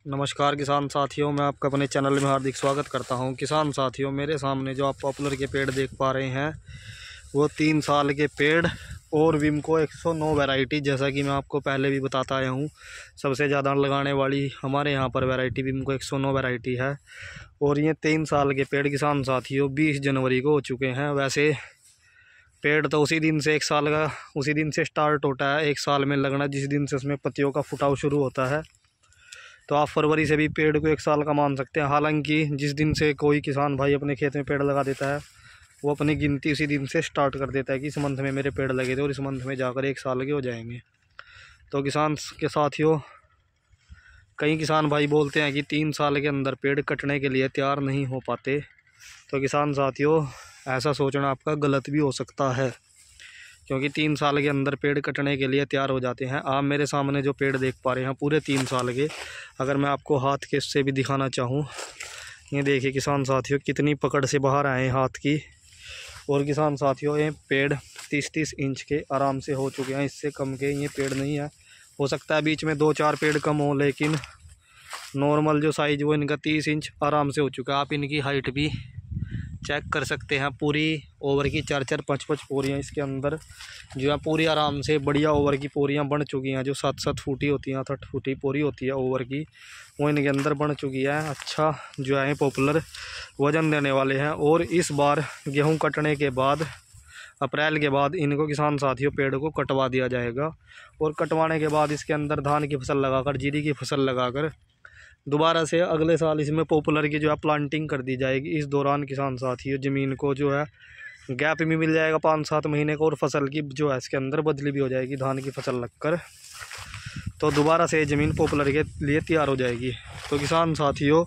नमस्कार किसान साथियों, मैं आपका अपने चैनल में हार्दिक स्वागत करता हूं। किसान साथियों, मेरे सामने जो आप पॉपुलर के पेड़ देख पा रहे हैं वो 3 साल के पेड़ और विमको 109 वैरायटी, जैसा कि मैं आपको पहले भी बताता आया हूं, सबसे ज़्यादा लगाने वाली हमारे यहां पर वैरायटी विमको 109 वैरायटी है। और ये 3 साल के पेड़ किसान साथियों 20 जनवरी को हो चुके हैं। वैसे पेड़ तो उसी दिन से 1 साल का उसी दिन से स्टार्ट होता है 1 साल में लगना, जिस दिन से उसमें पत्तियों का फुटाव शुरू होता है। तो आप फरवरी से भी पेड़ को 1 साल का मान सकते हैं। हालांकि जिस दिन से कोई किसान भाई अपने खेत में पेड़ लगा देता है वो अपनी गिनती उसी दिन से स्टार्ट कर देता है कि इस मंथ में मेरे पेड़ लगे थे और इस मंथ में जाकर 1 साल के हो जाएंगे। तो किसान के साथियों, कई किसान भाई बोलते हैं कि 3 साल के अंदर पेड़ कटने के लिए तैयार नहीं हो पाते। तो किसान साथियों, ऐसा सोचना आपका गलत भी हो सकता है, क्योंकि 3 साल के अंदर पेड़ कटने के लिए तैयार हो जाते हैं। आप मेरे सामने जो पेड़ देख पा रहे हैं पूरे 3 साल के, अगर मैं आपको हाथ के से भी दिखाना चाहूँ, ये देखिए किसान साथियों कितनी पकड़ से बाहर आए हैं हाथ की। और किसान साथियों, ये पेड़ 30-30 इंच के आराम से हो चुके हैं, इससे कम के ये पेड़ नहीं है। हो सकता है बीच में 2-4 पेड़ कम हो, लेकिन नॉर्मल जो साइज वो इनका 30 इंच आराम से हो चुका है। आप इनकी हाइट भी चेक कर सकते हैं। पूरी ओवर की 4-4, 5-5 पोरियाँ इसके अंदर जो है पूरी आराम से बढ़िया ओवर की पोरियाँ बन चुकी हैं। जो 7-7 फुटी होती हैं, 8-8 फुटी पोरी होती है ओवर की, वो इनके अंदर बन चुकी है। अच्छा जो है पॉपुलर वजन देने वाले हैं। और इस बार गेहूं कटने के बाद अप्रैल के बाद इनको किसान साथियों पेड़ को कटवा दिया जाएगा। और कटवाने के बाद इसके अंदर धान की फसल लगाकर, जीरी की फसल लगाकर दोबारा से अगले साल इसमें पॉपुलर की जो है प्लांटिंग कर दी जाएगी। इस दौरान किसान साथियों ज़मीन को जो है गैप भी मिल जाएगा 5-7 महीने का, और फसल की जो है इसके अंदर बदली भी हो जाएगी धान की फसल लगकर। तो दोबारा से ज़मीन पॉपुलर के लिए तैयार हो जाएगी। तो किसान साथियों,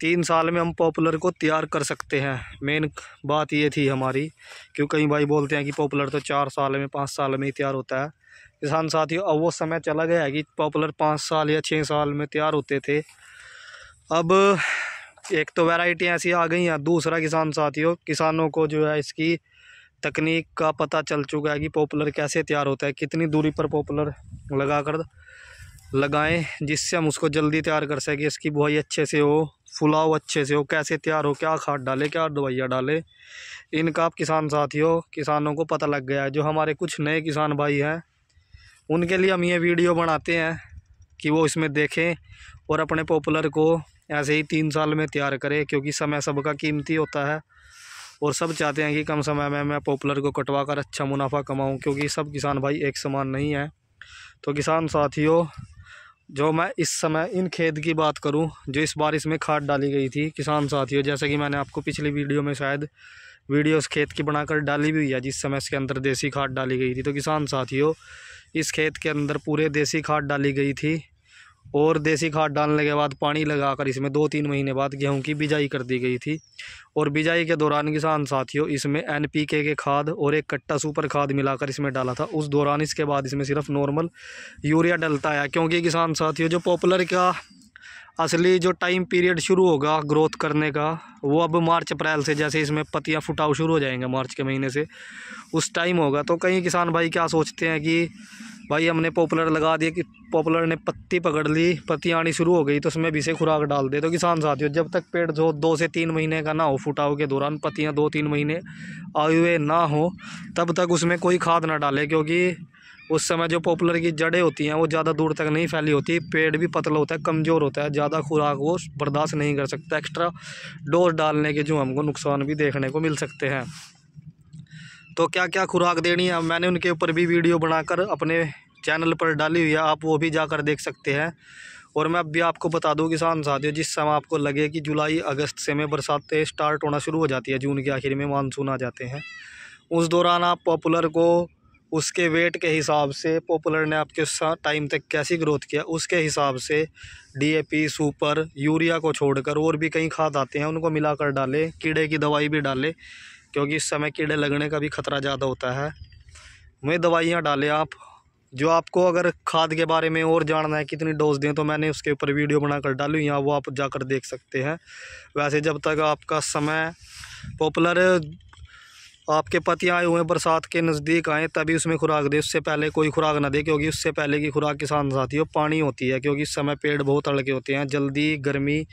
3 साल में हम पॉपुलर को तैयार कर सकते हैं। मेन बात ये थी हमारी, क्योंकि कई भाई बोलते हैं कि पॉपुलर तो 4 साल में 5 साल में ही तैयार होता है। किसान साथियों, अब वो समय चला गया है कि पॉपुलर 5 साल या 6 साल में तैयार होते थे। अब एक तो वैरायटी ऐसी आ गई है, दूसरा किसान साथियों किसानों को जो है इसकी तकनीक का पता चल चुका है कि पॉपुलर कैसे तैयार होता है, कितनी दूरी पर पॉपुलर लगाएं जिससे हम उसको जल्दी तैयार कर सकें, इसकी बुआई अच्छे से हो, फुलाव अच्छे से हो, कैसे तैयार हो, क्या खाद डालें, क्या दवाइयाँ डालें, इनका आप किसान साथियों किसानों को पता लग गया है। जो हमारे कुछ नए किसान भाई हैं उनके लिए हम ये वीडियो बनाते हैं कि वो इसमें देखें और अपने पॉपुलर को ऐसे ही 3 साल में तैयार करें, क्योंकि समय सबका कीमती होता है और सब चाहते हैं कि कम समय में मैं पॉपुलर को कटवा कर अच्छा मुनाफा कमाऊं, क्योंकि सब किसान भाई एक समान नहीं है। तो किसान साथियों, जो मैं इस समय इन खेत की बात करूं जो इस बार इसमें खाद डाली गई थी, किसान साथियों जैसे कि मैंने आपको पिछली वीडियो में शायद वीडियो इस खेत की बनाकर डाली भी हुई है, जिस समय इसके अंदर देसी खाद डाली गई थी। तो किसान साथियों, इस खेत के अंदर पूरे देसी खाद डाली गई थी, और देसी खाद डालने के बाद पानी लगाकर इसमें 2-3 महीने बाद गेहूं की बिजाई कर दी गई थी। और बिजाई के दौरान किसान साथियों इसमें NPK के खाद और 1 कट्टा सुपर खाद मिलाकर इसमें डाला था। उस दौरान इसके बाद इसमें सिर्फ नॉर्मल यूरिया डलता है, क्योंकि किसान साथियों जो पॉपुलर का असली जो टाइम पीरियड शुरू होगा ग्रोथ करने का, वो अब मार्च अप्रैल से, जैसे इसमें पत्तियाँ फुटाव शुरू हो जाएंगे मार्च के महीने से, उस टाइम होगा। तो कई किसान भाई क्या सोचते हैं कि भाई हमने पॉपुलर लगा दिया, कि पॉपुलर ने पत्ती पकड़ ली, पत्तियाँ आनी शुरू हो गई तो उसमें भी से खुराक डाल दे। तो किसान साथियों, जब तक पेड़ जो 2 से 3 महीने का ना हो, फुटाव के दौरान पत्तियाँ 2-3 महीने आए हुए ना हो, तब तक उसमें कोई खाद ना डाले, क्योंकि उस समय जो पॉपुलर की जड़ें होती हैं वो ज़्यादा दूर तक नहीं फैली होती, पेड़ भी पतला होता है, कमज़ोर होता है, ज़्यादा खुराक वो बर्दाश्त नहीं कर सकता। एक्स्ट्रा डोज डालने के जो हमको नुकसान भी देखने को मिल सकते हैं। तो क्या क्या खुराक देनी है मैंने उनके ऊपर भी वीडियो बनाकर अपने चैनल पर डाली हुई है, आप वो भी जाकर देख सकते हैं। और मैं अब भी आपको बता दूं किसान साथियों, जिस समय आपको लगे कि जुलाई अगस्त से में बरसातें स्टार्ट होना शुरू हो जाती है, जून के आखिर में मानसून आ जाते हैं, उस दौरान आप पॉपुलर को उसके वेट के हिसाब से, पॉपुलर ने आपके टाइम तक कैसी ग्रोथ किया उसके हिसाब से DAP, सुपर, यूरिया को छोड़कर और भी कई खाद आते हैं उनको मिलाकर डालें। कीड़े की दवाई भी डालें, क्योंकि इस समय कीड़े लगने का भी खतरा ज़्यादा होता है। वही दवाइयाँ डालें आप। जो आपको अगर खाद के बारे में और जानना है कितनी डोज दें, तो मैंने उसके ऊपर वीडियो बनाकर डाली हुई है, वो आप जाकर देख सकते हैं। वैसे जब तक आपका समय पॉपुलर आपके पत्तियाँ आए हुए हैं, बरसात के नज़दीक आएँ तभी उसमें खुराक दे, उससे पहले कोई खुराक ना दे, क्योंकि उससे पहले की खुराक किसान साथियों पानी होती है। क्योंकि इस समय पेड़ बहुत हल्के होते हैं, जल्दी गर्मी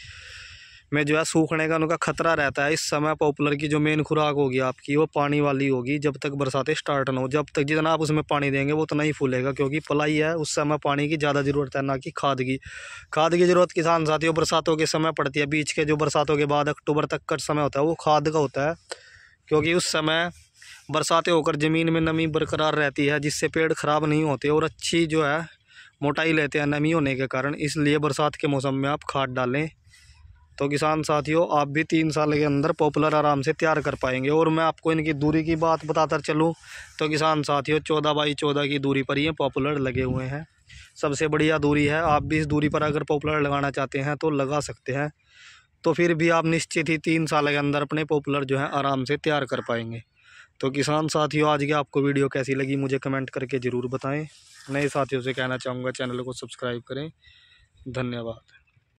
में जो है सूखने का उनका खतरा रहता है। इस समय पॉपुलर की जो मेन खुराक होगी आपकी वो पानी वाली होगी, जब तक बरसातें स्टार्ट ना हो। जब तक जितना आप उसमें पानी देंगे वो उतना ही फूलेगा, क्योंकि पलाई है, उस समय पानी की ज़्यादा ज़रूरत है, ना कि खाद की। खाद की ज़रूरत किसान साथियों बरसातों के समय पड़ती है। बीच के जो बरसातों के बाद अक्टूबर तक का समय होता है वो खाद का होता है, क्योंकि उस समय बरसातें होकर ज़मीन में नमी बरकरार रहती है, जिससे पेड़ ख़राब नहीं होते और अच्छी जो है मोटाई लेते हैं नमी होने के कारण। इसलिए बरसात के मौसम में आप खाद डालें। तो किसान साथियों आप भी 3 साल के अंदर पॉपुलर आराम से तैयार कर पाएंगे। और मैं आपको इनकी दूरी की बात बताता चलूँ तो किसान साथियों 14 बाई 14 की दूरी पर ये पॉपुलर लगे हुए हैं। सबसे बढ़िया दूरी है। आप भी इस दूरी पर अगर पॉपुलर लगाना चाहते हैं तो लगा सकते हैं। तो फिर भी आप निश्चित ही 3 साल के अंदर अपने पॉपुलर जो है आराम से तैयार कर पाएंगे। तो किसान साथियों आज की आपको वीडियो कैसी लगी मुझे कमेंट करके ज़रूर बताएं। नए साथियों से कहना चाहूँगा चैनल को सब्सक्राइब करें। धन्यवाद।